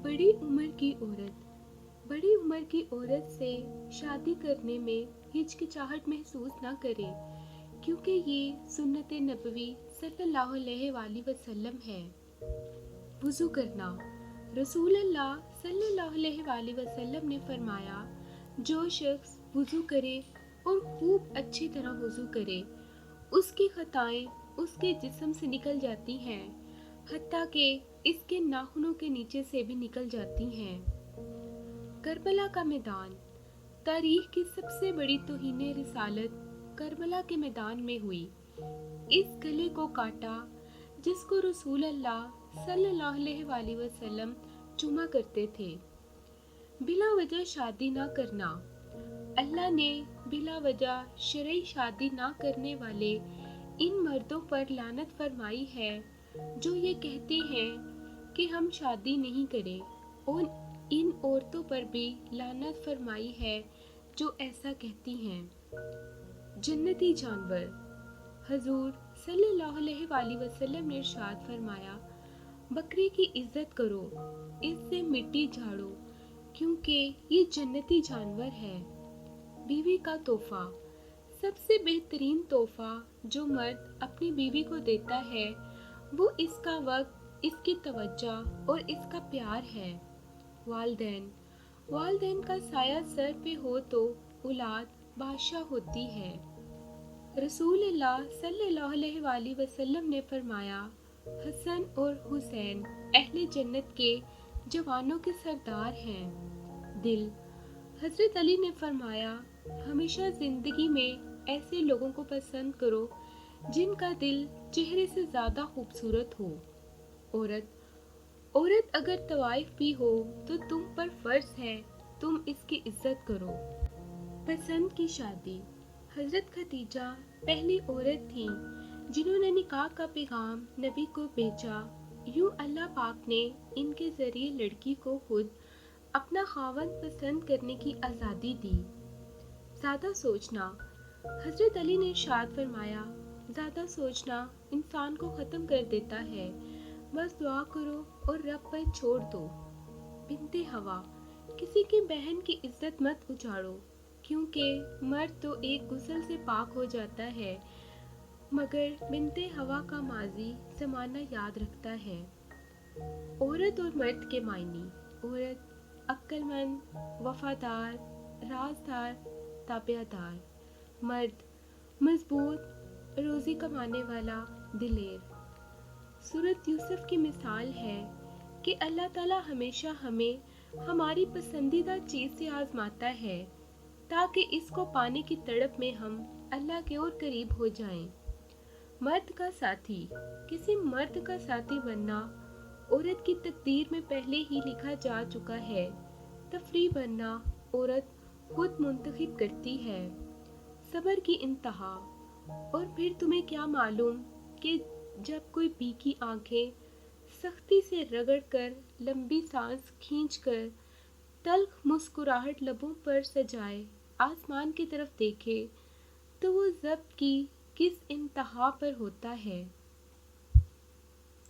बड़ी उम्र की औरत बड़ी उम्र की औरत से शादी करने में हिचकिचाहट महसूस ना करे, क्योंकि ये सुन्नत नबवी सल्लल्लाहु अलैहि वसल्लम है। वुज़ू करना। रसूल अल्लाह सल्लल्लाहु अलैहि वसल्लम ने फरमाया, जो शख्स वुज़ू करे और खूब अच्छी तरह वुज़ू करे, उसकी खताएं उसके जिस्म से निकल जाती हैं, हत्ता कि इसके नाखूनों के नीचे से भी निकल जाती हैं। करबला का मैदान। तारीख की सबसे बड़ी तौहीन रिसालत करबला के मैदान में हुई। इस गले को काटा जिसको रसूल अल्लाह सल्लल्लाहु अलैहि वसल्लम चूमा करते थे। बिला वजह शादी ना करना। अल्लाह ने बिला वजह शरई शादी ना करने वाले इन मर्दों पर लानत फरमाई है जो ये कहते हैं कि हम शादी नहीं करें, और इन औरतों पर भी लानत फरमाई है जो ऐसा कहती हैं। जन्नती जानवर। हजूर सल्लल्लाहु अलैहि वसल्लम ने इरशाद फरमाया, बकरी की इज्जत करो, इससे मिट्टी झाड़ो, क्योंकि ये जन्नती जानवर है। बीवी का तोहफा। सबसे बेहतरीन तोहफा जो मर्द अपनी बीवी को देता है वो इसका वक्त, इसकी तवज्जो और इसका प्यार है। वालदैन। वालदैन का साया सर पे हो तो औलाद बादशाह होती है। रसूल अल्लाह सल्लल्लाहु अलैहि वसल्लम ने फरमाया, हसन और हुसैन अहले जन्नत के जवानों के सरदार हैं। दिल। हजरत अली ने फरमाया, हमेशा जिंदगी में ऐसे लोगों को पसंद करो जिनका दिल चेहरे से ज़्यादा खूबसूरत हो। औरत अगर तवाइफ भी हो तो तुम पर फर्ज है तुम इसकी इज्जत करो। पसंद की शादी। हजरत खदीजा पहली औरत थीं जिन्होंने निकाह का पैगाम नबी को भेजा। यूं अल्लाह पाक ने इनके ज़रिए लड़की को खुद अपना खावंद पसंद करने की आज़ादी दी। ज़्यादा सोचना। हजरत अली ने इरशाद फरमाया, ज़्यादा सोचना इंसान को ख़त्म कर देता है, बस दुआ करो और रब पर छोड़ दो। बिनते हवा। किसी की बहन की इज्जत मत उजाड़ो, क्योंकि मर्द तो एक गुस्ल से पाक हो जाता है, मगर बिनते हवा का माजी ज़माना याद रखता है। औरत और मर्द के मायने। औरत अक्लमंद, वफादार, राजदार, ताबियादार। मर्द मजबूत, रोज़ी कमाने वाला, दिलेर। सूरत यूसुफ की मिसाल है कि अल्लाह ताला हमेशा हमें हमारी पसंदीदा चीज़ से आजमाता है ताकि इसको पाने की तड़प में हम अल्लाह के और करीब हो जाएं। मर्द का साथी। किसी मर्द का साथी बनना औरत की तकदीर में पहले ही लिखा जा चुका है। तफरी बनना औरत खुद मुंतखब करती है। सब्र की इंतहा। और फिर तुम्हें क्या मालूम कि जब कोई भीगी आंखें सख्ती से रगड़कर, लंबी सांस खींचकर, तल्ख मुस्कुराहट लबों पर सजाए आसमान की तरफ देखे तो वो ज़ब्त की किस इंतहा पर होता है।